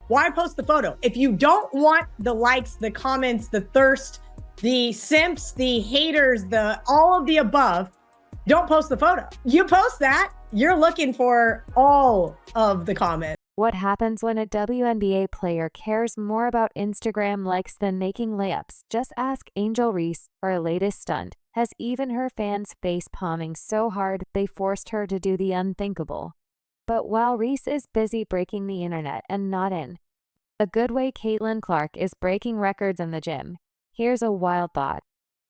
Why post the photo? If you don't want the likes, the comments, the thirst, the simps, the haters, the all of the above, don't post the photo. You post that, you're looking for all of the comments. What happens when a WNBA player cares more about Instagram likes than making layups? Just ask Angel Reese. Her latest stunt has even her fans face palming so hard they forced her to do the unthinkable. But while Reese is busy breaking the internet and not in a good way, Caitlyn Clark is breaking records in the gym. Here's a wild thought.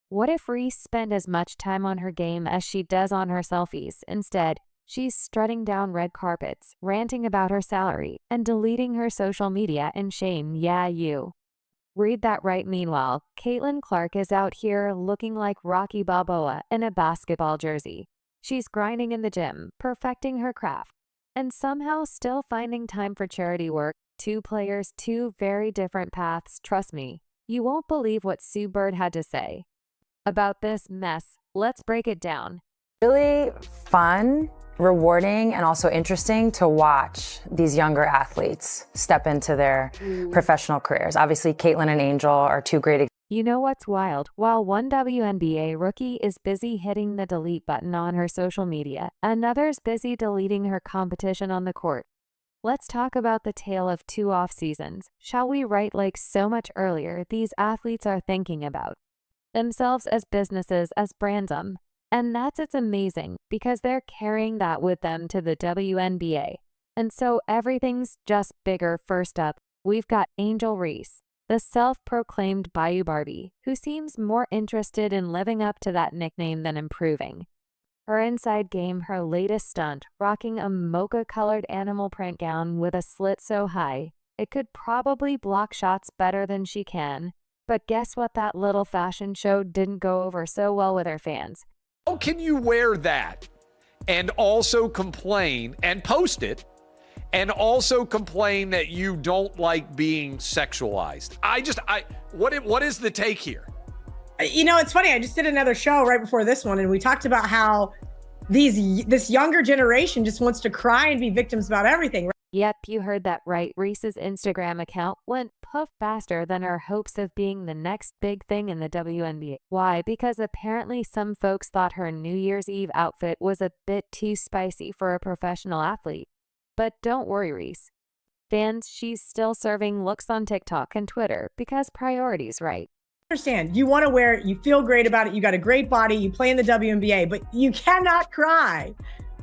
What if Reese spent as much time on her game as she does on her selfies? Instead, she's strutting down red carpets, ranting about her salary, and deleting her social media in shame. Yeah, you read that right. Meanwhile, Caitlyn Clark is out here looking like Rocky Balboa in a basketball jersey. She's grinding in the gym, perfecting her craft, and somehow still finding time for charity work. Two players, two very different paths. Trust me, you won't believe what Sue Bird had to say about this mess. Let's break it down. Really fun, rewarding, and also interesting to watch these younger athletes step into their professional careers. Obviously, Caitlyn and Angel are two great examples. You know what's wild? While one WNBA rookie is busy hitting the delete button on her social media, another's busy deleting her competition on the court. Let's talk about the tale of two off seasons, shall we? Right, like so much earlier, these athletes are thinking about themselves as businesses, as brands. And it's amazing because they're carrying that with them to the WNBA. And so everything's just bigger. First up, we've got Angel Reese, the self-proclaimed Bayou Barbie, who seems more interested in living up to that nickname than improving her inside game. Her latest stunt, rocking a mocha-colored animal print gown with a slit so high it could probably block shots better than she can. But guess what? That little fashion show didn't go over so well with her fans. How can you wear that and also complain and post it and also complain that you don't like being sexualized? What is the take here? You know, it's funny. I just did another show right before this one, and we talked about how this younger generation just wants to cry and be victims about everything. Yep, you heard that right. Reese's Instagram account went puff faster than her hopes of being the next big thing in the WNBA. Why? Because apparently some folks thought her New Year's Eve outfit was a bit too spicy for a professional athlete. But don't worry, Reese fans, she's still serving looks on TikTok and Twitter because priorities, right? Understand, you want to wear it, you feel great about it, you got a great body, you play in the WNBA, but you cannot cry.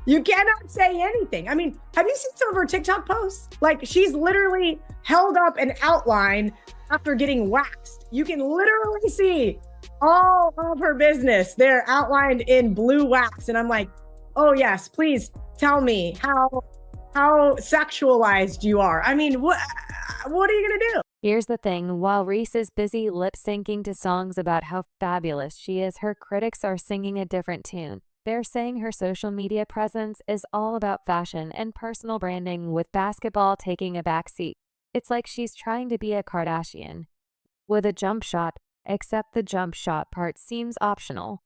You cannot say anything. I mean, have you seen some of her TikTok posts? Like, she's literally held up an outline after getting waxed. You can literally see all of her business there outlined in blue wax. And I'm like, oh yes, please tell me how sexualized you are. I mean, what are you gonna do? Here's the thing, while Reese is busy lip-syncing to songs about how fabulous she is, her critics are singing a different tune. They're saying her social media presence is all about fashion and personal branding, with basketball taking a backseat. It's like she's trying to be a Kardashian with a jump shot, except the jump shot part seems optional.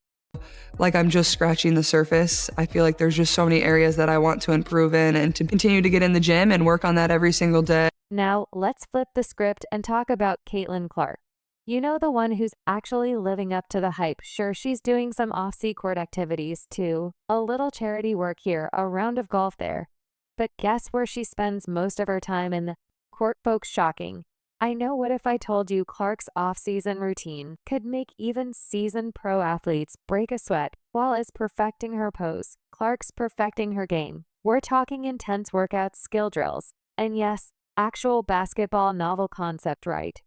Like, I'm just scratching the surface. I feel like there's just so many areas that I want to improve in and to continue to get in the gym and work on that every single day. Now, let's flip the script and talk about Caitlyn Clark. You know, the one who's actually living up to the hype. Sure, she's doing some off-court activities too. A little charity work here, a round of golf there. But guess where she spends most of her time in the court? Folks, shocking. I know. What if I told you Clark's off-season routine could make even seasoned pro athletes break a sweat while is perfecting her pose? Clark's perfecting her game. We're talking intense workouts, skill drills, and yes, actual basketball novel concept, right?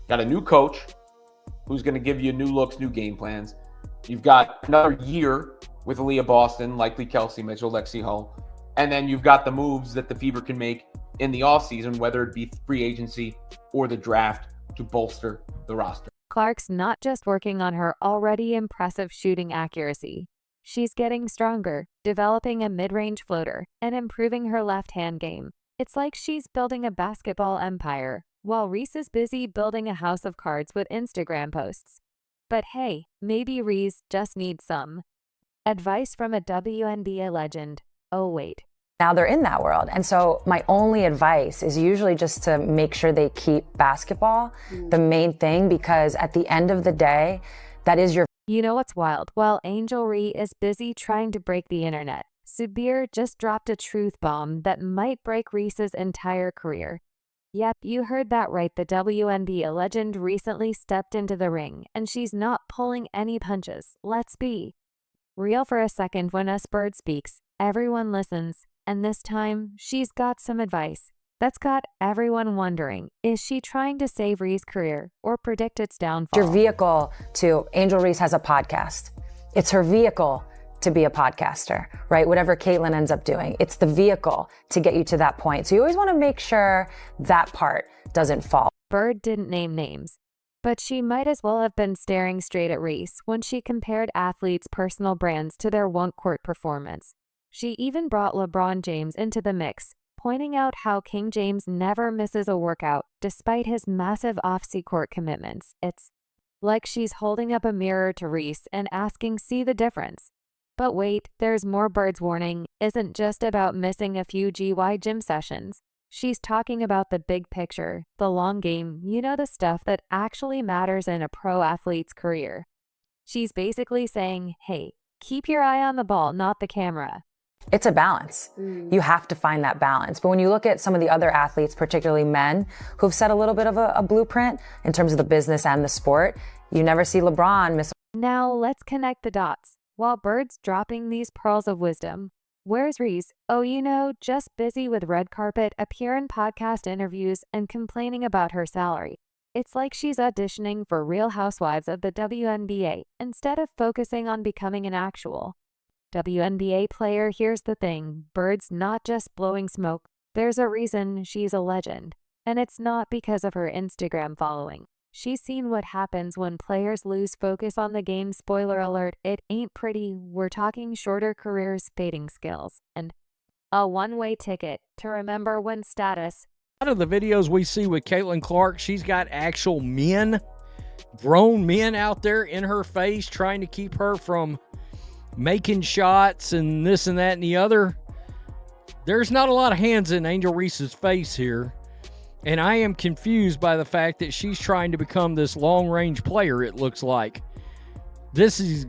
Got a new coach who's going to give you new looks, new game plans. You've got another year with Aaliyah Boston, likely Kelsey Mitchell, Lexi Hull. And then you've got the moves that the Fever can make in the offseason, whether it be free agency or the draft, to bolster the roster. Clark's not just working on her already impressive shooting accuracy. She's getting stronger, developing a mid-range floater, and improving her left-hand game. It's like she's building a basketball empire, while Reese is busy building a house of cards with Instagram posts. But hey, maybe Reese just needs some advice from a WNBA legend. Oh wait, Now they're in that world. And so my only advice is usually just to make sure they keep basketball the main thing, because at the end of the day, that is your. You know what's wild? While Angel Reese is busy trying to break the internet, Subir just dropped a truth bomb that might break Reese's entire career. Yep, you heard that right. The WNBA legend recently stepped into the ring, and she's not pulling any punches. Let's be real for a second. When us bird speaks, everyone listens. And this time, she's got some advice that's got everyone wondering, is she trying to save Reese's career or predict its downfall? Your vehicle to Angel Reese has a podcast. It's her vehicle to be a podcaster, right? Whatever Caitlyn ends up doing, it's the vehicle to get you to that point. So you always want to make sure that part doesn't fall. Bird didn't name names, but she might as well have been staring straight at Reese when she compared athletes' personal brands to their one-court performance. She even brought LeBron James into the mix, pointing out how King James never misses a workout despite his massive off-court commitments. It's like she's holding up a mirror to Reese and asking, see the difference. But wait, there's more. Bird's warning isn't just about missing a few GY gym sessions. She's talking about the big picture, the long game, the stuff that actually matters in a pro athlete's career. She's basically saying, hey, keep your eye on the ball, not the camera. It's a balance. You have to find that balance. But when you look at some of the other athletes, particularly men, who've set a little bit of a blueprint in terms of the business and the sport, you never see LeBron miss. Now let's connect the dots. While Bird's dropping these pearls of wisdom, where's Reese? Oh, just busy with red carpet, appear in podcast interviews, and complaining about her salary. It's like she's auditioning for Real Housewives of the WNBA instead of focusing on becoming an actual WNBA player. Here's the thing, Bird's not just blowing smoke. There's a reason she's a legend, and it's not because of her Instagram following. She's seen what happens when players lose focus on the game. Spoiler alert, it ain't pretty. We're talking shorter careers, fading skills, and a one-way ticket to remember when status. A lot of the videos we see with Caitlyn Clark, she's got actual men, grown men out there in her face trying to keep her from making shots and this and that and the other. There's not a lot of hands in Angel Reese's face here. And I am confused by the fact that she's trying to become this long-range player, it looks like. This is...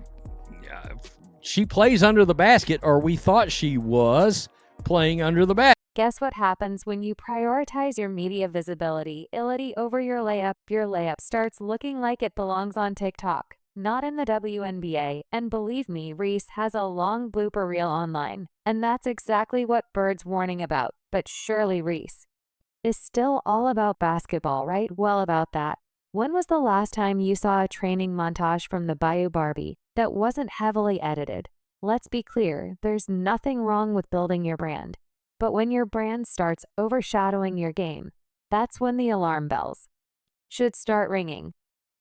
she plays under the basket, or we thought she was playing under the basket. Guess what happens when you prioritize your media visibility over your layup? Your layup starts looking like it belongs on TikTok, not in the WNBA. And believe me, Reese has a long blooper reel online. And that's exactly what Bird's warning about. But surely Reese is still all about basketball, right? Well, about that. When was the last time you saw a training montage from the Bayou Barbie that wasn't heavily edited? Let's be clear, there's nothing wrong with building your brand. But when your brand starts overshadowing your game, that's when the alarm bells should start ringing.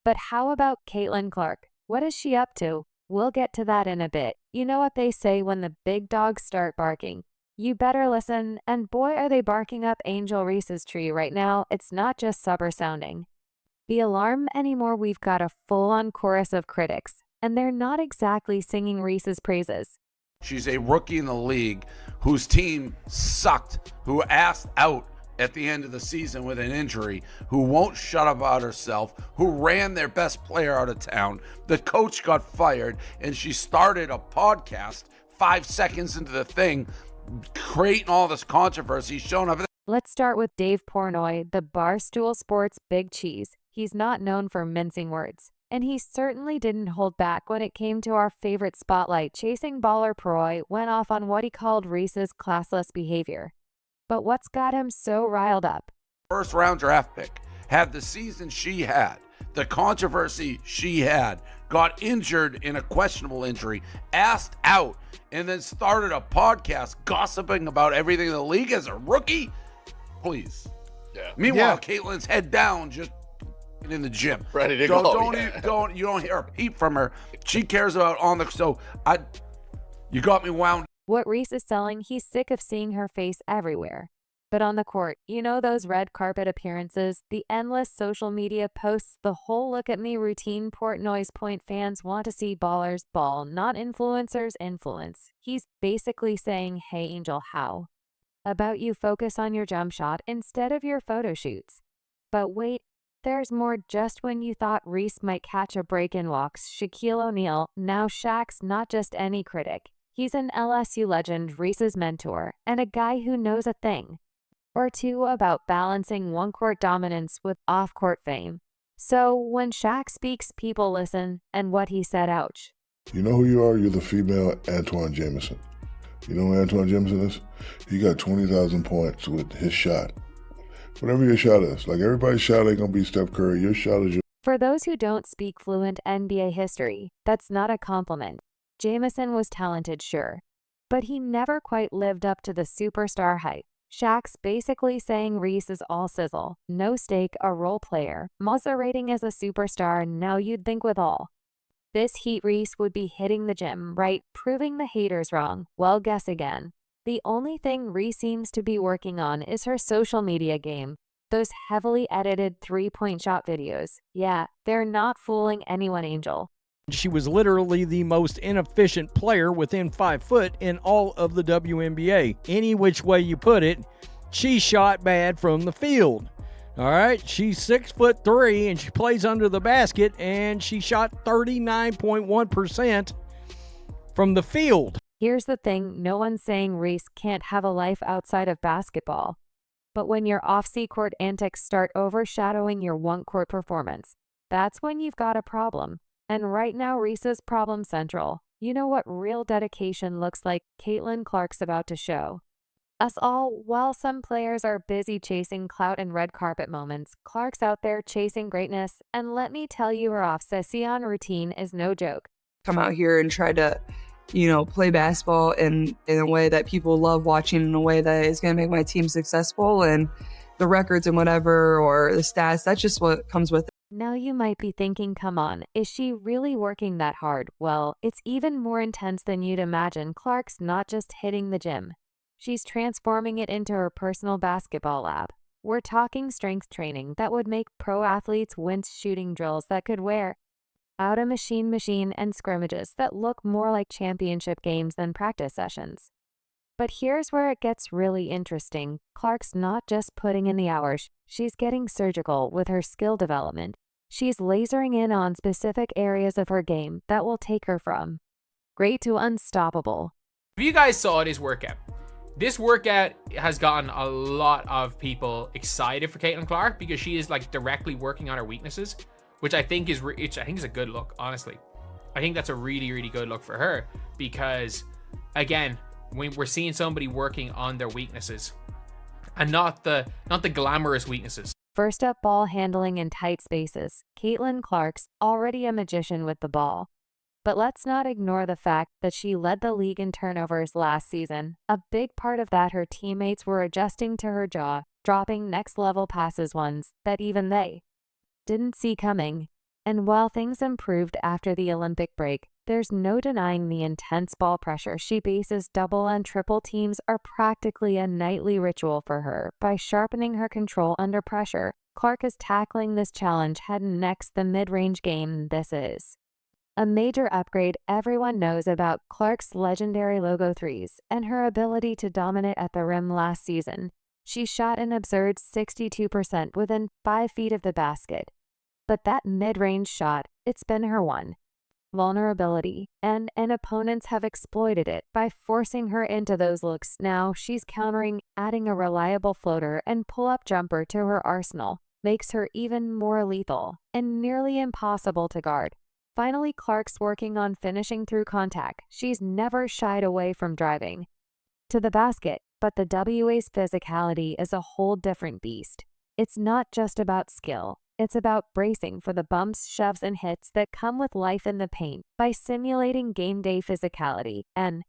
But how about Caitlyn Clark? What is she up to? We'll get to that in a bit. You know what they say, when the big dogs start barking, you better listen, and boy are they barking up Angel Reese's tree right now. It's not just supper sounding the alarm anymore. We've got a full-on chorus of critics, and they're not exactly singing Reese's praises. She's a rookie in the league whose team sucked, who asked out at the end of the season with an injury, who won't shut up about herself, who ran their best player out of town. The coach got fired, and she started a podcast 5 seconds into the thing, creating all this controversy, showing up. Let's start with Dave Portnoy, the Barstool Sports Big Cheese. He's not known for mincing words, and he certainly didn't hold back when it came to our favorite spotlight. Chasing baller Portnoy went off on what he called Reese's classless behavior. But what's got him so riled up? First round draft pick, had the season she had, the controversy she had, got injured in a questionable injury, asked out, and then started a podcast gossiping about everything in the league as a rookie? Please. Yeah. Meanwhile, Caitlyn's head down, just in the gym. Ready to You don't hear a peep from her. She cares about you got me wound. What Reese is selling, he's sick of seeing her face everywhere. But on the court, those red carpet appearances, the endless social media posts, the whole look at me routine. Portnoy's point, fans want to see ballers ball, not influencers influence. He's basically saying, hey Angel, how about you focus on your jump shot instead of your photo shoots. But wait, there's more. Just when you thought Reese might catch a break in walks, Shaquille O'Neal, now Shaq's not just any critic. He's an LSU legend, Reese's mentor, and a guy who knows a thing or two about balancing on-court dominance with off-court fame. So when Shaq speaks, people listen, and what he said, ouch. You know who you are? You're the female Antoine Jameson. You know who Antoine Jameson is? He got 20,000 points with his shot. Whatever your shot is. Like, everybody's shot ain't gonna be Steph Curry. Your shot is your... For those who don't speak fluent NBA history, that's not a compliment. Jameson was talented, sure, but he never quite lived up to the superstar hype. Shaq's basically saying Reese is all sizzle, no steak, a role player, masquerading as a superstar. Now you'd think with all this heat, Reese would be hitting the gym, right? Proving the haters wrong. Well, guess again. The only thing Reese seems to be working on is her social media game. Those heavily edited three-point shot videos. Yeah, they're not fooling anyone, Angel. She was literally the most inefficient player within 5 foot in all of the WNBA. Any which way you put it, she shot bad from the field. All right, she's 6'3" and she plays under the basket, and she shot 39.1% from the field. Here's the thing, no one's saying Reese can't have a life outside of basketball. But when your off-court antics start overshadowing your on-court performance, that's when you've got a problem. And right now, Reese's problem central. You know what real dedication looks like? Caitlyn Clark's about to show us all. While some players are busy chasing clout and red carpet moments, Clark's out there chasing greatness. And let me tell you, her off-season routine is no joke. Come out here and try to, play basketball in a way that people love watching, in a way that is going to make my team successful, and the records and whatever, or the stats, that's just what comes with it. Now you might be thinking, come on, is she really working that hard? Well, it's even more intense than you'd imagine. Clark's not just hitting the gym. She's transforming it into her personal basketball lab. We're talking strength training that would make pro athletes wince, shooting drills that could wear out a machine and scrimmages that look more like championship games than practice sessions. But here's where it gets really interesting. Clark's not just putting in the hours, she's getting surgical with her skill development. She's lasering in on specific areas of her game that will take her from great to unstoppable. If you guys saw this workout has gotten a lot of people excited for Caitlyn Clark because she is like directly working on her weaknesses, which I think is a good look, honestly. I think that's a really, really good look for her because, again, when we're seeing somebody working on their weaknesses and not the glamorous weaknesses. First up, ball handling in tight spaces. Caitlyn Clark's already a magician with the ball. But let's not ignore the fact that she led the league in turnovers last season. A big part of that, her teammates were adjusting to her jaw, dropping next-level passes, ones that even they didn't see coming. And while things improved after the Olympic break, there's no denying the intense ball pressure she faces. Double and triple teams are practically a nightly ritual for her. By sharpening her control under pressure, Clark is tackling this challenge head and next. The mid-range game, this is a major upgrade. Everyone knows about Clark's legendary logo threes and her ability to dominate at the rim last season. She shot an absurd 62% within 5 feet of the basket. But that mid-range shot, it's been her one vulnerability, and opponents have exploited it by forcing her into those looks. Now she's countering, adding a reliable floater and pull-up jumper to her arsenal, makes her even more lethal and nearly impossible to guard. Finally, Clark's working on finishing through contact. She's never shied away from driving to the basket, but the WA's physicality is a whole different beast. It's not just about skill. It's about bracing for the bumps, shoves, and hits that come with life in the paint. By simulating game day physicality and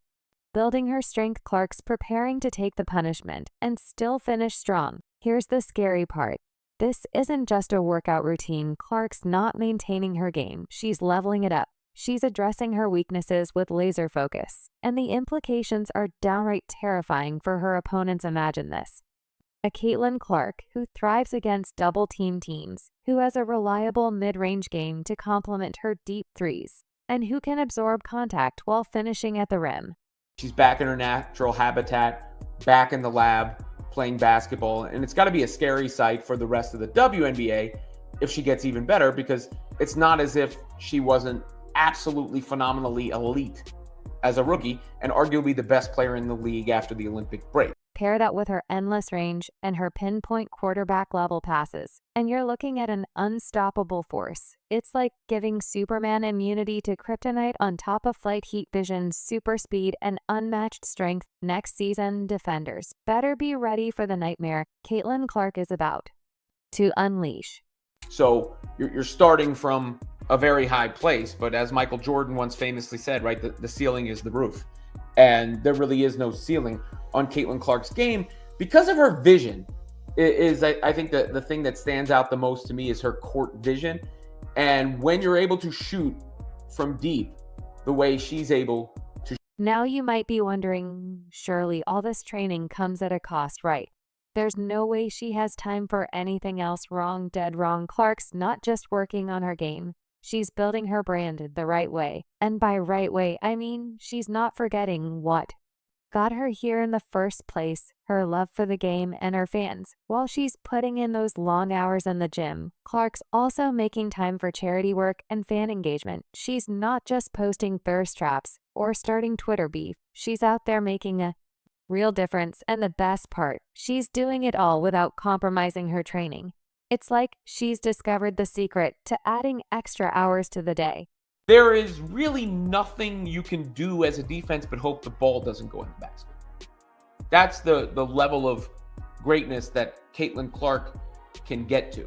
building her strength, Clark's preparing to take the punishment and still finish strong. Here's the scary part. This isn't just a workout routine. Clark's not maintaining her game. She's leveling it up. She's addressing her weaknesses with laser focus. And the implications are downright terrifying for her opponents. Imagine this. A Caitlyn Clark who thrives against double-team teams, who has a reliable mid-range game to complement her deep threes, and who can absorb contact while finishing at the rim. She's back in her natural habitat back in the lab playing basketball. And it's got to be a scary sight for the rest of the WNBA if she gets even better, because it's not as if she wasn't absolutely phenomenally elite as a rookie and arguably the best player in the league after the Olympic break. Pair that with her endless range and her pinpoint quarterback level passes, and you're looking at an unstoppable force. It's like giving Superman immunity to kryptonite on top of flight heat vision, super speed, and unmatched strength. Next season, defenders better be ready for the nightmare Caitlyn Clark is about to unleash. So you're starting from a very high place, but as Michael Jordan once famously said, right, the ceiling is the roof. And there really is no ceiling on Caitlyn Clark's game because of her vision. I think the thing that stands out the most to me is her court vision. And when you're able to shoot from deep the way she's able to. Now you might be wondering, surely all this training comes at a cost, right? There's no way she has time for anything else. Wrong, dead wrong. Clark's not just working on her game. She's building her brand the right way. And by right way, I mean she's not forgetting what got her here in the first place, her love for the game and her fans. While she's putting in those long hours in the gym, Clark's also making time for charity work and fan engagement. She's not just posting thirst traps or starting Twitter beef. She's out there making a real difference, and the best part, she's doing it all without compromising her training. It's like she's discovered the secret to adding extra hours to the day. There is really nothing you can do as a defense but hope the ball doesn't go in the basket. That's the level of greatness that Caitlyn Clark can get to,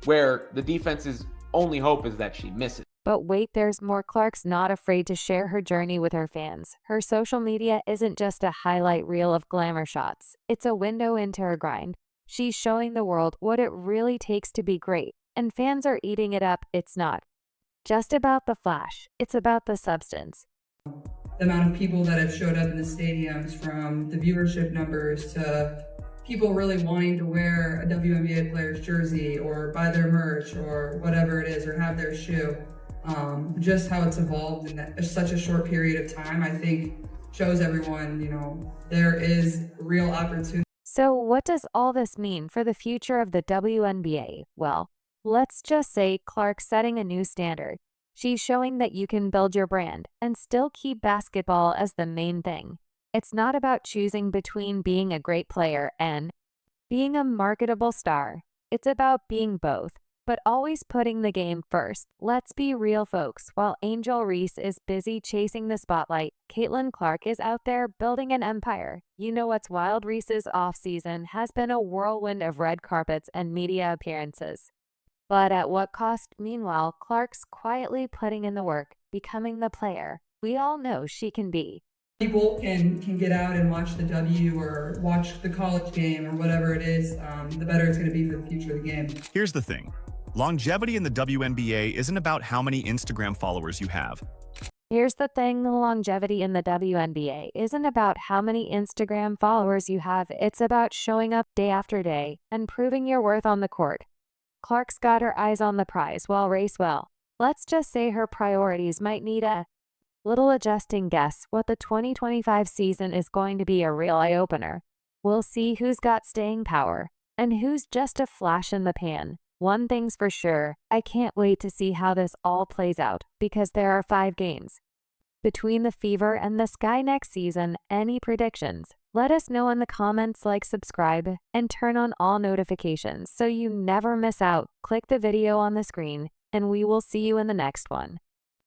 where the defense's only hope is that she misses. But wait, there's more. Clark's not afraid to share her journey with her fans. Her social media isn't just a highlight reel of glamour shots. It's a window into her grind. She's showing the world what it really takes to be great, and fans are eating it up. It's not just about the flash, it's about the substance. The amount of people that have showed up in the stadiums, from the viewership numbers to people really wanting to wear a WNBA player's jersey or buy their merch or whatever it is, or have their shoe. Just how it's evolved in such a short period of time, I think shows everyone, there is real opportunity. So what does all this mean for the future of the WNBA? Well, let's just say Clark's setting a new standard. She's showing that you can build your brand and still keep basketball as the main thing. It's not about choosing between being a great player and being a marketable star. It's about being both, but always putting the game first. Let's be real, folks. While Angel Reese is busy chasing the spotlight, Caitlyn Clark is out there building an empire. You know what's wild? Reese's offseason has been a whirlwind of red carpets and media appearances. But at what cost? Meanwhile, Clark's quietly putting in the work, becoming the player we all know she can be. People can get out and watch the W or watch the college game or whatever it is, the better it's going to be for the future of the game. Here's the thing. Longevity in the WNBA isn't about how many Instagram followers you have. Here's the thing. Longevity in the WNBA isn't about how many Instagram followers you have. It's about showing up day after day and proving your worth on the court. Clark's got her eyes on the prize while Reese, well, let's just say her priorities might need a little adjusting. Guess what? The 2025 season is going to be a real eye-opener. We'll see who's got staying power and who's just a flash in the pan. One thing's for sure, I can't wait to see how this all plays out, because there are 5 games between the Fever and the Sky next season. Any predictions? Let us know in the comments. Like, subscribe, and turn on all notifications so you never miss out. Click the video on the screen, and we will see you in the next one.